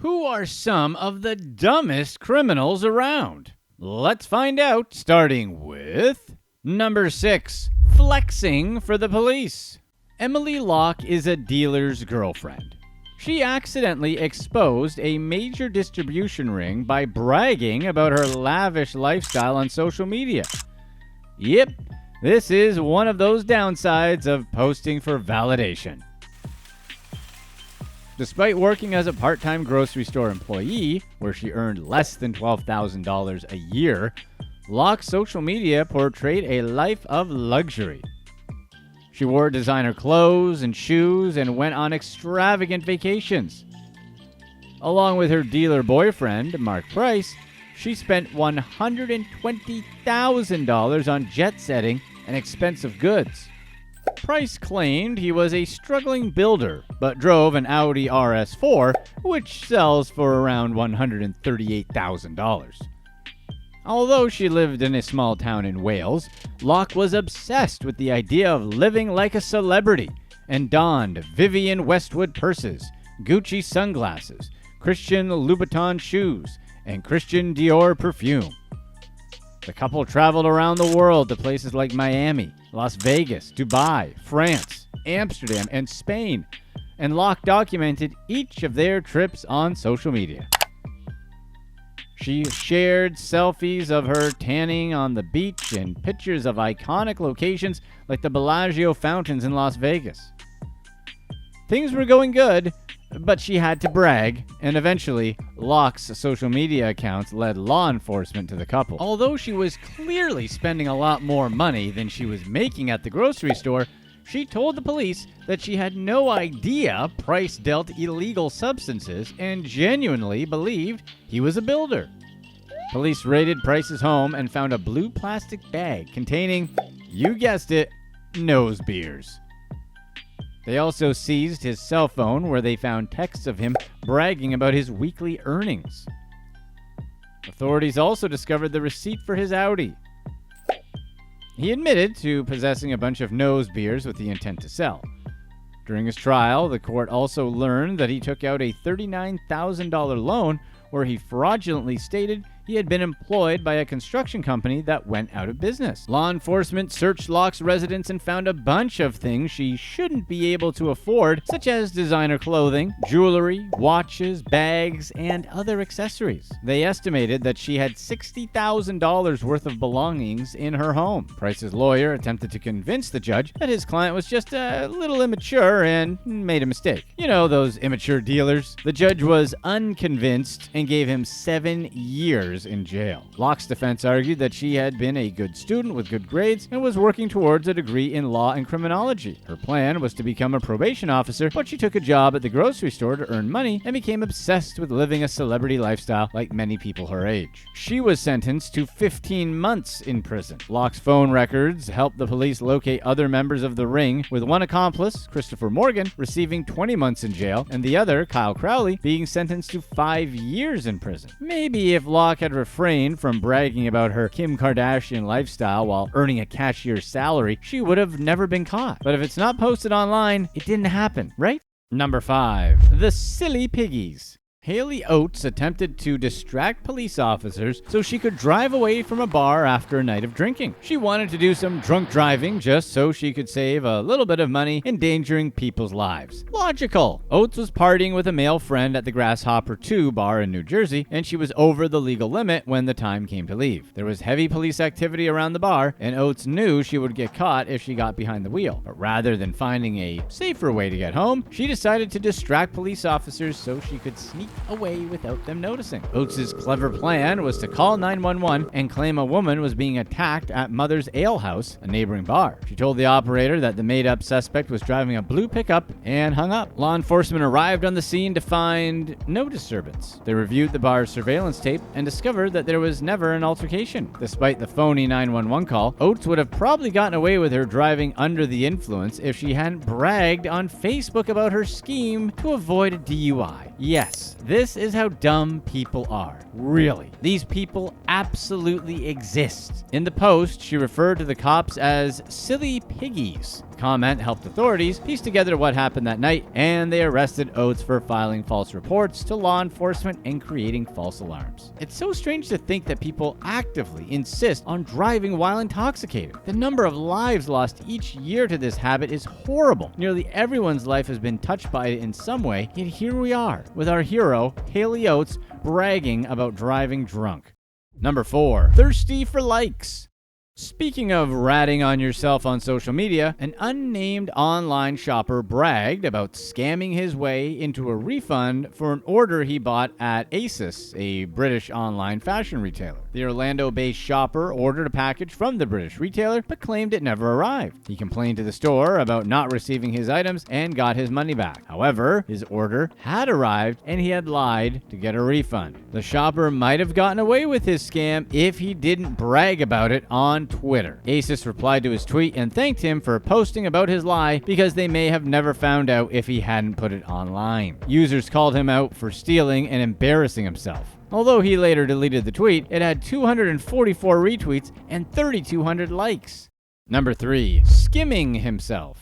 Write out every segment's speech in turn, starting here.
Who are some of the dumbest criminals around? Let's find out, starting with number 6, flexing for the police. Emily Locke is a dealer's girlfriend. She accidentally exposed a major distribution ring by bragging about her lavish lifestyle on social media. Yep, this is one of those downsides of posting for validation. Despite working as a part-time grocery store employee, where she earned less than $12,000 a year, Locke's social media portrayed a life of luxury. She wore designer clothes and shoes and went on extravagant vacations. Along with her dealer boyfriend, Mark Price, she spent $120,000 on jet-setting and expensive goods. Price claimed he was a struggling builder, but drove an Audi RS4, which sells for around $138,000. Although she lived in a small town in Wales, Locke was obsessed with the idea of living like a celebrity and donned Vivienne Westwood purses, Gucci sunglasses, Christian Louboutin shoes, and Christian Dior perfume. The couple traveled around the world to places like Miami, Las Vegas, Dubai, France, Amsterdam, and Spain, and Locke documented each of their trips on social media. She shared selfies of her tanning on the beach and pictures of iconic locations like the Bellagio fountains in Las Vegas. Things were going good, but she had to brag, and eventually, Locke's social media accounts led law enforcement to the couple. Although she was clearly spending a lot more money than she was making at the grocery store, she told the police that she had no idea Price dealt illegal substances and genuinely believed he was a builder. Police raided Price's home and found a blue plastic bag containing, you guessed it, nose beers. They also seized his cell phone, where they found texts of him bragging about his weekly earnings. Authorities also discovered the receipt for his Audi. He admitted to possessing a bunch of nose beers with the intent to sell. During his trial, the court also learned that he took out a $39,000 loan where he fraudulently stated he had been employed by a construction company that went out of business. Law enforcement searched Locke's residence and found a bunch of things she shouldn't be able to afford, such as designer clothing, jewelry, watches, bags, and other accessories. They estimated that she had $60,000 worth of belongings in her home. Price's lawyer attempted to convince the judge that his client was just a little immature and made a mistake. You know, those immature dealers. The judge was unconvinced and gave him 7 years in jail. Locke's defense argued that she had been a good student with good grades and was working towards a degree in law and criminology. Her plan was to become a probation officer, but she took a job at the grocery store to earn money and became obsessed with living a celebrity lifestyle like many people her age. She was sentenced to 15 months in prison. Locke's phone records helped the police locate other members of the ring, with one accomplice, Christopher Morgan, receiving 20 months in jail, and the other, Kyle Crowley, being sentenced to 5 years in prison. Maybe if Locke had refrained from bragging about her Kim Kardashian lifestyle while earning a cashier's salary, she would have never been caught. But if it's not posted online, it didn't happen, right? Number 5. The Silly Piggies. Hayley Oats attempted to distract police officers so she could drive away from a bar after a night of drinking. She wanted to do some drunk driving just so she could save a little bit of money endangering people's lives. Logical. Oats was partying with a male friend at the Grasshopper Too bar in New Jersey, and she was over the legal limit when the time came to leave. There was heavy police activity around the bar, and Oats knew she would get caught if she got behind the wheel. But rather than finding a safer way to get home, she decided to distract police officers so she could sneak away without them noticing. Oates' clever plan was to call 911 and claim a woman was being attacked at Mother's Ale House, a neighboring bar. She told the operator that the made-up suspect was driving a blue pickup and hung up. Law enforcement arrived on the scene to find no disturbance. They reviewed the bar's surveillance tape and discovered that there was never an altercation. Despite the phony 911 call, Oates would have probably gotten away with her driving under the influence if she hadn't bragged on Facebook about her scheme to avoid a DUI. Yes, this is how dumb people are. Really. These people absolutely exist. In the post, she referred to the cops as Silly Piggies. The comment helped authorities piece together what happened that night, and they arrested Oats for filing false reports to law enforcement and creating false alarms. It's so strange to think that people actively insist on driving while intoxicated. The number of lives lost each year to this habit is horrible. Nearly everyone's life has been touched by it in some way, yet here we are, with our hero, Hayley Oats, bragging about driving drunk. Number 4. Thirsty for likes. Speaking of ratting on yourself on social media, an unnamed online shopper bragged about scamming his way into a refund for an order he bought at ASOS, a British online fashion retailer. The Orlando-based shopper ordered a package from the British retailer, but claimed it never arrived. He complained to the store about not receiving his items and got his money back. However, his order had arrived and he had lied to get a refund. The shopper might have gotten away with his scam if he didn't brag about it on Twitter. ASOS replied to his tweet and thanked him for posting about his lie because they may have never found out if he hadn't put it online. Users called him out for stealing and embarrassing himself. Although he later deleted the tweet, it had 244 retweets and 3,200 likes. Number 3. Skimming Himself.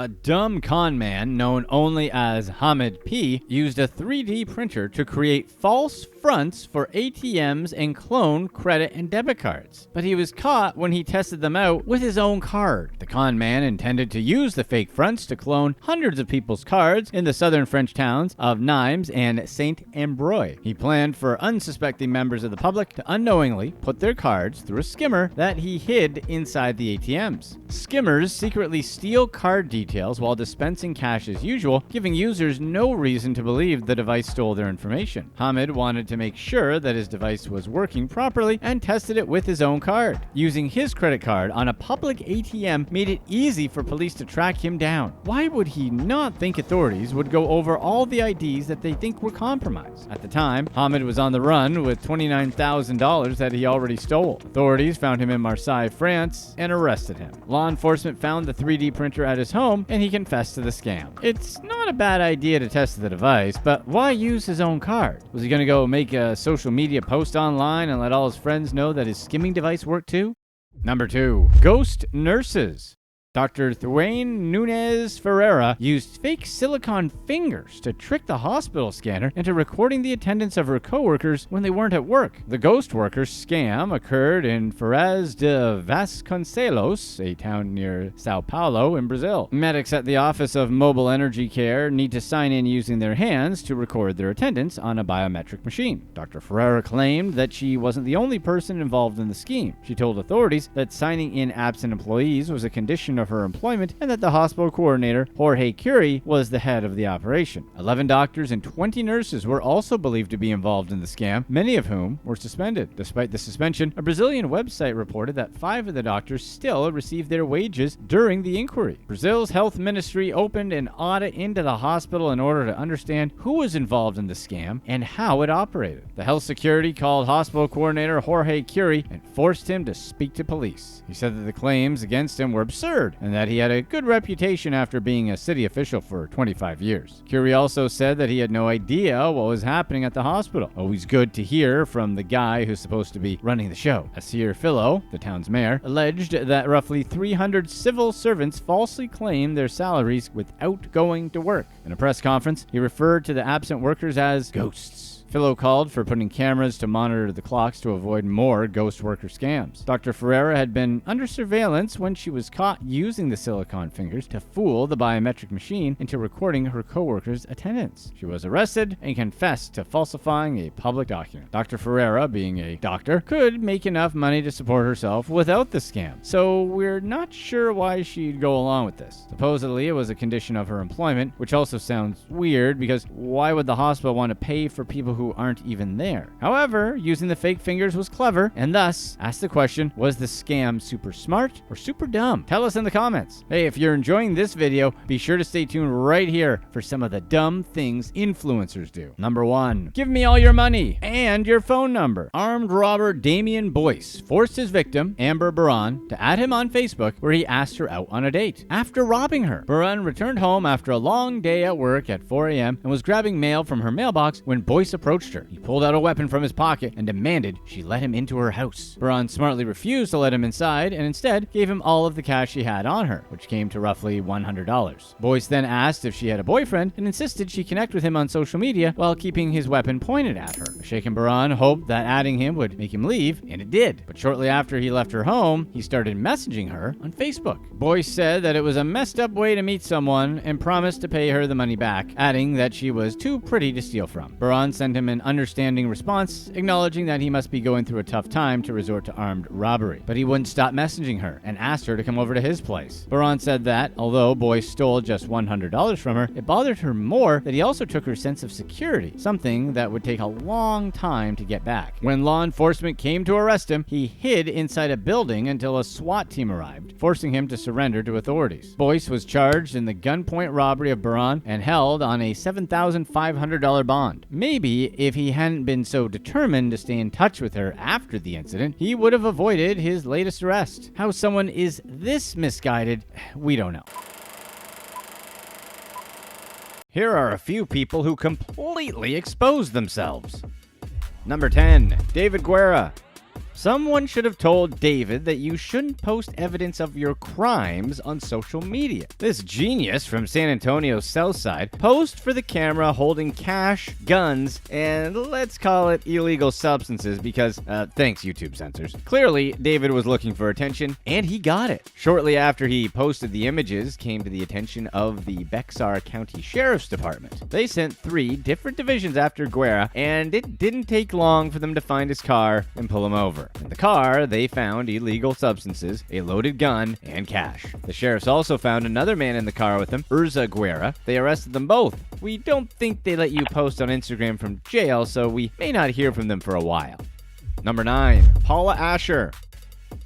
A dumb con man known only as Hamid P used a 3D printer to create false fronts for ATMs and clone credit and debit cards. But he was caught when he tested them out with his own card. The con man intended to use the fake fronts to clone hundreds of people's cards in the southern French towns of Nimes and Saint-Ambroix. He planned for unsuspecting members of the public to unknowingly put their cards through a skimmer that he hid inside the ATMs. Skimmers secretly steal card details while dispensing cash as usual, giving users no reason to believe the device stole their information. Hamid wanted to make sure that his device was working properly and tested it with his own card. Using his credit card on a public ATM made it easy for police to track him down. Why would he not think authorities would go over all the IDs that they think were compromised? At the time, Hamid was on the run with $29,000 that he already stole. Authorities found him in Marseille, France, and arrested him. Law enforcement found the 3D printer at his home, and he confessed to the scam. It's not a bad idea to test the device, but why use his own card? Was he going to go make a social media post online and let all his friends know that his skimming device worked too? Number 2. Ghost nurses. Dr. Thwayne Nunez Ferreira used fake silicone fingers to trick the hospital scanner into recording the attendance of her coworkers when they weren't at work. The ghost workers scam occurred in Ferraz de Vasconcelos, a town near Sao Paulo in Brazil. Medics at the Office of Mobile Energy Care need to sign in using their hands to record their attendance on a biometric machine. Dr. Ferreira claimed that she wasn't the only person involved in the scheme. She told authorities that signing in absent employees was a condition of her employment and that the hospital coordinator, Jorge Curie, was the head of the operation. 11 doctors and 20 nurses were also believed to be involved in the scam, many of whom were suspended. Despite the suspension, a Brazilian website reported that 5 of the doctors still received their wages during the inquiry. Brazil's health ministry opened an audit into the hospital in order to understand who was involved in the scam and how it operated. The health security called hospital coordinator Jorge Curie and forced him to speak to police. He said that the claims against him were absurd and that he had a good reputation after being a city official for 25 years. Curie also said that he had no idea what was happening at the hospital. Always good to hear from the guy who's supposed to be running the show. Asir Philo, the town's mayor, alleged that roughly 300 civil servants falsely claimed their salaries without going to work. In a press conference, he referred to the absent workers as ghosts. Philo called for putting cameras to monitor the clocks to avoid more ghost worker scams. Dr. Ferreira had been under surveillance when she was caught using the silicone fingers to fool the biometric machine into recording her coworkers' attendance. She was arrested and confessed to falsifying a public document. Dr. Ferreira, being a doctor, could make enough money to support herself without the scam, so we're not sure why she'd go along with this. Supposedly, it was a condition of her employment, which also sounds weird because why would the hospital want to pay for people who aren't even there? However, using the fake fingers was clever, and thus ask the question, was the scam super smart or super dumb? Tell us in the comments. Hey, if you're enjoying this video, be sure to stay tuned right here for some of the dumb things influencers do. Number 1, give me all your money and your phone number. Armed robber Damian Boyce forced his victim, Amber Briyan, to add him on Facebook where he asked her out on a date. After robbing her, Briyan returned home after a long day at work at 4 a.m. and was grabbing mail from her mailbox when Boyce approached approached her. He pulled out a weapon from his pocket and demanded she let him into her house. Briyan smartly refused to let him inside and instead gave him all of the cash she had on her, which came to roughly $100. Boyce then asked if she had a boyfriend and insisted she connect with him on social media while keeping his weapon pointed at her. A shaken Briyan hoped that adding him would make him leave, and it did. But shortly after he left her home, he started messaging her on Facebook. Boyce said that it was a messed up way to meet someone and promised to pay her the money back, adding that she was too pretty to steal from. Briyan sent him an understanding response, acknowledging that he must be going through a tough time to resort to armed robbery. But he wouldn't stop messaging her and asked her to come over to his place. Briyan said that, although Boyce stole just $100 from her, it bothered her more that he also took her sense of security, something that would take a long time to get back. When law enforcement came to arrest him, he hid inside a building until a SWAT team arrived, forcing him to surrender to authorities. Boyce was charged in the gunpoint robbery of Briyan and held on a $7,500 bond. Maybe if he hadn't been so determined to stay in touch with her after the incident, he would have avoided his latest arrest. How someone is this misguided, we don't know. Here are a few people who completely exposed themselves. Number 10, David Guera. Someone should have told David that you shouldn't post evidence of your crimes on social media. This genius from San Antonio's South Side posed for the camera holding cash, guns, and let's call it illegal substances because, thanks YouTube censors. Clearly, David was looking for attention, and he got it. Shortly after he posted the images came to the attention of the Bexar County Sheriff's Department. They sent 3 different divisions after Guera, and it didn't take long for them to find his car and pull him over. In the car, they found illegal substances, a loaded gun, and cash. The sheriffs also found another man in the car with him, Urza Guera. They arrested them both. We don't think they let you post on Instagram from jail, so we may not hear from them for a while. Number 9, Paula Asher.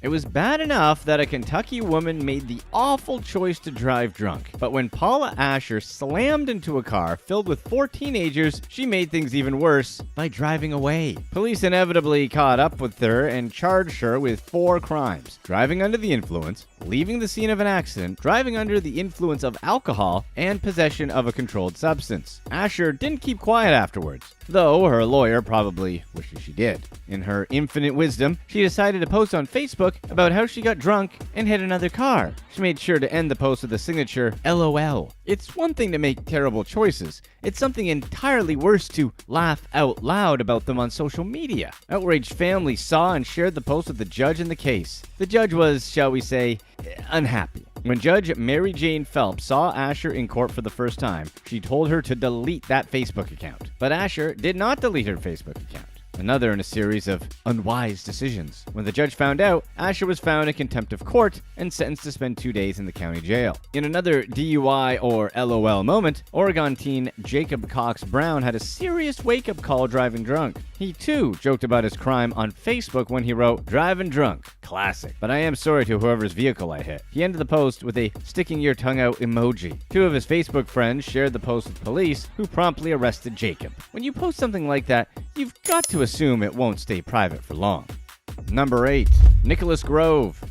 It was bad enough that a Kentucky woman made the awful choice to drive drunk. But when Paula Asher slammed into a car filled with 4 teenagers, she made things even worse by driving away. Police inevitably caught up with her and charged her with 4 crimes: driving under the influence, leaving the scene of an accident, driving under the influence of alcohol, and possession of a controlled substance. Asher didn't keep quiet afterwards, though her lawyer probably wishes she did. In her infinite wisdom, she decided to post on Facebook about how she got drunk and hit another car. She made sure to end the post with the signature LOL. It's one thing to make terrible choices. It's something entirely worse to laugh out loud about them on social media. Outraged families saw and shared the post with the judge in the case. The judge was, shall we say, unhappy. When Judge Mary Jane Phelps saw Asher in court for the first time, she told her to delete that Facebook account. But Asher did not delete her Facebook account. Another in a series of unwise decisions. When the judge found out, Asher was found in contempt of court and sentenced to spend 2 days in the county jail. In another DUI or LOL moment, Oregon teen Jacob Cox Brown had a serious wake-up call driving drunk. He too joked about his crime on Facebook when he wrote, "Driving drunk, classic, but I am sorry to whoever's vehicle I hit." He ended the post with a sticking your tongue out emoji. 2 of his Facebook friends shared the post with police, who promptly arrested Jacob. When you post something like that, you've got to assume it won't stay private for long. Number 8, Nicholas Grove.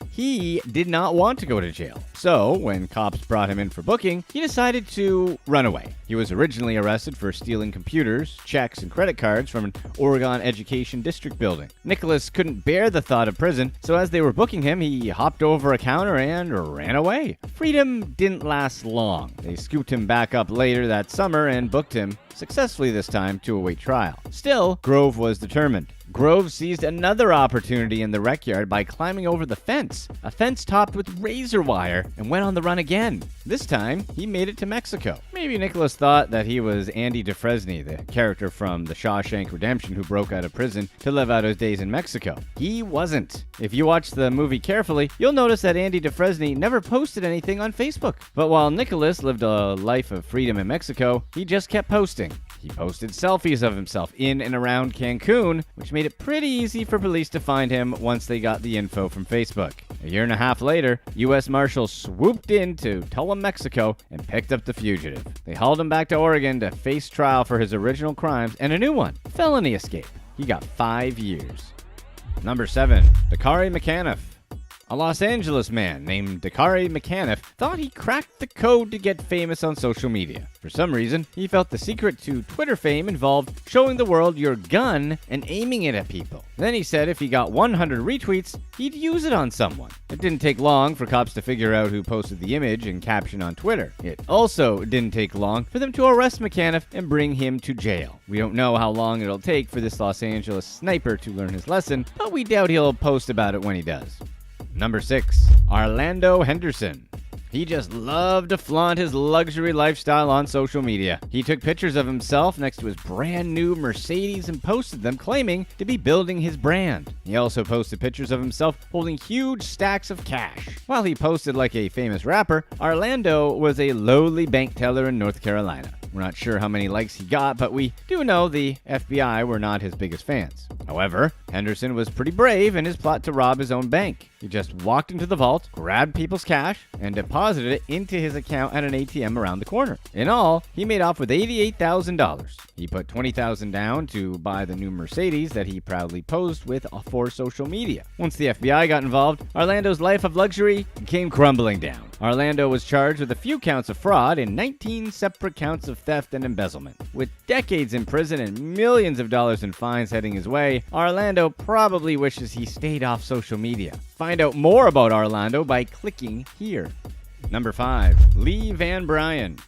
He did not want to go to jail, so when cops brought him in for booking, he decided to run away. He was originally arrested for stealing computers, checks, and credit cards from an Oregon Education District building. Nicholas couldn't bear the thought of prison, so as they were booking him, he hopped over a counter and ran away. Freedom didn't last long. They scooped him back up later that summer and booked him, successfully this time, to await trial. Still, Grove was determined. Grove seized another opportunity in the rec yard by climbing over the fence, a fence topped with razor wire, and went on the run again. This time, he made it to Mexico. Maybe Nicholas thought that he was Andy Dufresne, the character from The Shawshank Redemption who broke out of prison to live out his days in Mexico. He wasn't. If you watch the movie carefully, you'll notice that Andy Dufresne never posted anything on Facebook. But while Nicholas lived a life of freedom in Mexico, he just kept posting. He posted selfies of himself in and around Cancun, which made it pretty easy for police to find him once they got the info from Facebook. A year and a half later, U.S. Marshals swooped in to Tulum, Mexico, and picked up the fugitive. They hauled him back to Oregon to face trial for his original crimes and a new one, felony escape. He got 5 years. Number 7, Dakari McAniff. A Los Angeles man named Darari MCF thought he cracked the code to get famous on social media. For some reason, he felt the secret to Twitter fame involved showing the world your gun and aiming it at people. Then he said if he got 100 retweets, he'd use it on someone. It didn't take long for cops to figure out who posted the image and caption on Twitter. It also didn't take long for them to arrest MCF and bring him to jail. We don't know how long it'll take for this Los Angeles sniper to learn his lesson, but we doubt he'll post about it when he does. Number 6. Arando Henderson. He just loved to flaunt his luxury lifestyle on social media. He took pictures of himself next to his brand new Mercedes and posted them, claiming to be building his brand. He also posted pictures of himself holding huge stacks of cash. While he posted like a famous rapper, Arando was a lowly bank teller in North Carolina. We're not sure how many likes he got, but we do know the FBI were not his biggest fans. However, Henderson was pretty brave in his plot to rob his own bank. He just walked into the vault, grabbed people's cash, and deposited it into his account at an ATM around the corner. In all, he made off with $88,000. He put $20,000 down to buy the new Mercedes that he proudly posed with for social media. Once the FBI got involved, Arlando's life of luxury came crumbling down. Arando was charged with a few counts of fraud and 19 separate counts of theft and embezzlement. With decades in prison and millions of dollars in fines heading his way, Arando probably wishes he stayed off social media. Find out more about Arando by clicking here. Number 5. Lee Van Briyan.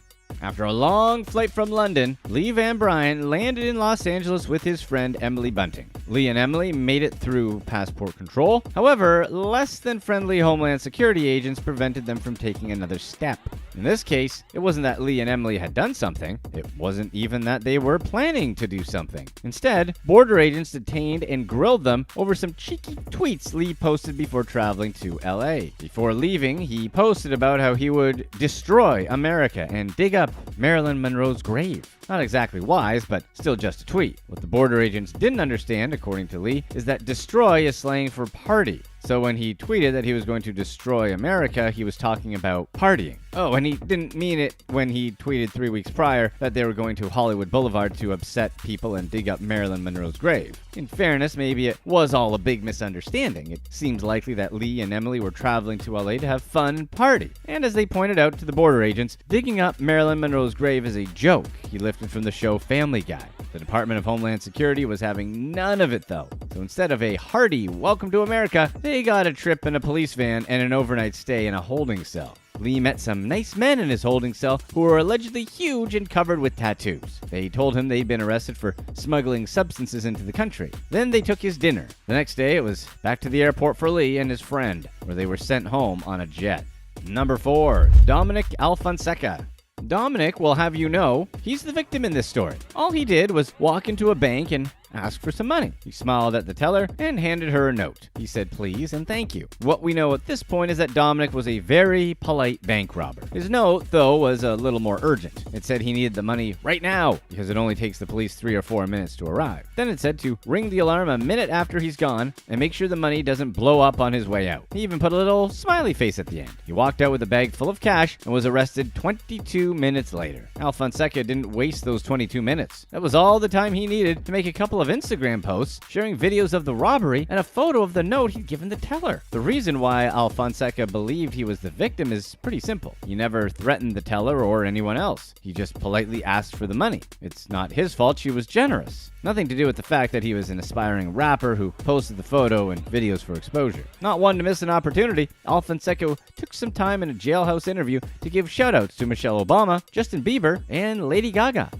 After a long flight from London, Lee Van Briyan landed in Los Angeles with his friend Emily Bunting. Lee and Emily made it through passport control. However, less than friendly Homeland Security agents prevented them from taking another step. In this case, it wasn't that Lee and Emily had done something. It wasn't even that they were planning to do something. Instead, border agents detained and grilled them over some cheeky tweets Lee posted before traveling to LA. Before leaving, he posted about how he would destroy America and dig up Marilyn Monroe's grave. Not exactly wise, but still just a tweet. What the border agents didn't understand, according to Lee, is that destroy is slang for party. So when he tweeted that he was going to destroy America, he was talking about partying. Oh, and he didn't mean it when he tweeted 3 weeks prior that they were going to Hollywood Boulevard to upset people and dig up Marilyn Monroe's grave. In fairness, maybe it was all a big misunderstanding. It seems likely that Lee and Emily were traveling to LA to have fun and party. And as they pointed out to the border agents, digging up Marilyn Monroe's grave is a joke he lifted from the show Family Guy. The Department of Homeland Security was having none of it, though. So instead of a hearty welcome to America, they got a trip in a police van and an overnight stay in a holding cell. Lee met some nice men in his holding cell who were allegedly huge and covered with tattoos. They told him they'd been arrested for smuggling substances into the country. Then they took his dinner. The next day, it was back to the airport for Lee and his friend, where they were sent home on a jet. Number 4. Dominic Alansa. Dominic will have you know he's the victim in this story. All he did was walk into a bank and ask for some money. He smiled at the teller and handed her a note. He said please and thank you. What we know at this point is that Dominic was a very polite bank robber. His note, though, was a little more urgent. It said he needed the money right now because it only takes the police 3 or 4 minutes to arrive. Then it said to ring the alarm a minute after he's gone and make sure the money doesn't blow up on his way out. He even put a little smiley face at the end. He walked out with a bag full of cash and was arrested 22 minutes later. Alansa didn't waste those 22 minutes. That was all the time he needed to make a couple of Instagram posts sharing videos of the robbery and a photo of the note he'd given the teller. The reason why Alansa believed he was the victim is pretty simple. He never threatened the teller or anyone else. He just politely asked for the money. It's not his fault she was generous. Nothing to do with the fact that he was an aspiring rapper who posted the photo and videos for exposure. Not one to miss an opportunity, Alansa took some time in a jailhouse interview to give shoutouts to Michelle Obama, Justin Bieber, and Lady Gaga.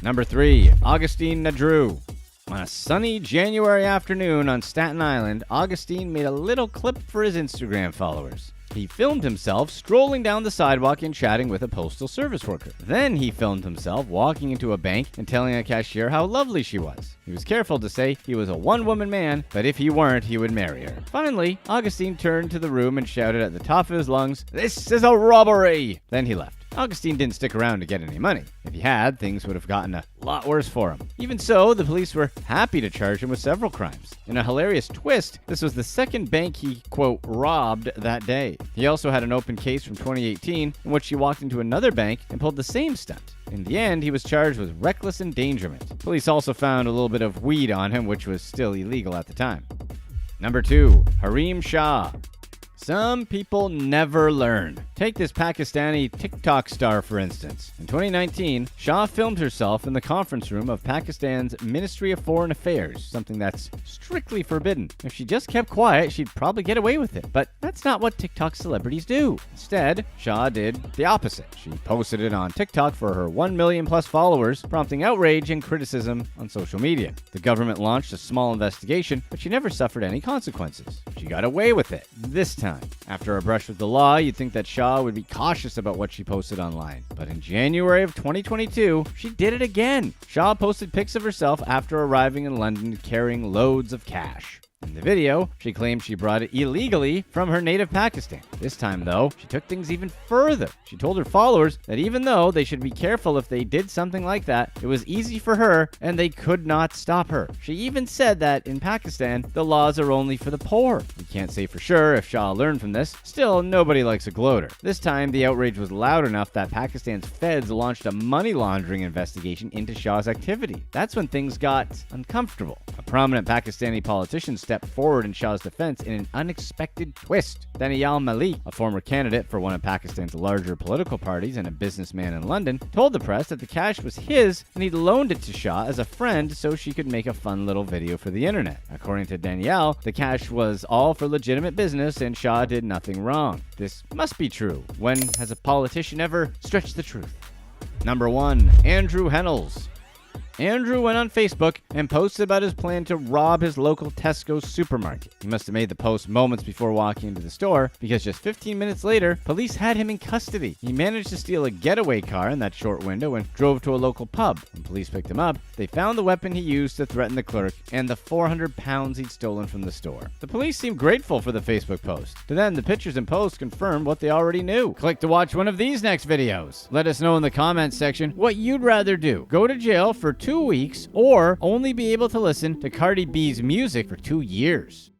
Number 3. Augustine Nadeau. On a sunny January afternoon on Staten Island, Augustine made a little clip for his Instagram followers. He filmed himself strolling down the sidewalk and chatting with a postal service worker. Then he filmed himself walking into a bank and telling a cashier how lovely she was. He was careful to say he was a one-woman man, but if he weren't, he would marry her. Finally, Augustine turned to the room and shouted at the top of his lungs, "This is a robbery!" Then he left. Augustine didn't stick around to get any money. If he had, things would have gotten a lot worse for him. Even so, the police were happy to charge him with several crimes. In a hilarious twist, this was the second bank he, quote, robbed that day. He also had an open case from 2018 in which he walked into another bank and pulled the same stunt. In the end, he was charged with reckless endangerment. Police also found a little bit of weed on him, which was still illegal at the time. Number 2. Harem Sha. Some people never learn. Take this Pakistani TikTok star, for instance. In 2019, Shah filmed herself in the conference room of Pakistan's Ministry of Foreign Affairs, something that's strictly forbidden. If she just kept quiet, she'd probably get away with it. But that's not what TikTok celebrities do. Instead, Shah did the opposite. She posted it on TikTok for her 1 million plus followers, prompting outrage and criticism on social media. The government launched a small investigation, but she never suffered any consequences. She got away with it this time. After a brush with the law, you'd think that Shah would be cautious about what she posted online. But in January of 2022, she did it again. Shah posted pics of herself after arriving in London carrying loads of cash. In the video, she claimed she brought it illegally from her native Pakistan. This time, though, she took things even further. She told her followers that even though they should be careful if they did something like that, it was easy for her and they could not stop her. She even said that in Pakistan, the laws are only for the poor. We can't say for sure if Shah learned from this. Still, nobody likes a gloater. This time, the outrage was loud enough that Pakistan's feds launched a money laundering investigation into Shah's activity. That's when things got uncomfortable. A prominent Pakistani politician stepped forward in Shah's defense in an unexpected twist. Daniel Malik, a former candidate for one of Pakistan's larger political parties and a businessman in London, told the press that the cash was his and he'd loaned it to Shah as a friend so she could make a fun little video for the internet. According to Danielle, the cash was all for legitimate business and Shah did nothing wrong. This must be true. When has a politician ever stretched the truth? Number 1. Andrew Henels. Andrew went on Facebook and posted about his plan to rob his local Tesco supermarket. He must have made the post moments before walking into the store, because just 15 minutes later, police had him in custody. He managed to steal a getaway car in that short window and drove to a local pub. When police picked him up, they found the weapon he used to threaten the clerk and the 400 pounds he'd stolen from the store. The police seemed grateful for the Facebook post. To them, the pictures and posts confirmed what they already knew. Click to watch one of these next videos. Let us know in the comments section what you'd rather do. Go to jail for 2 weeks or only be able to listen to Cardi B's music for 2 years.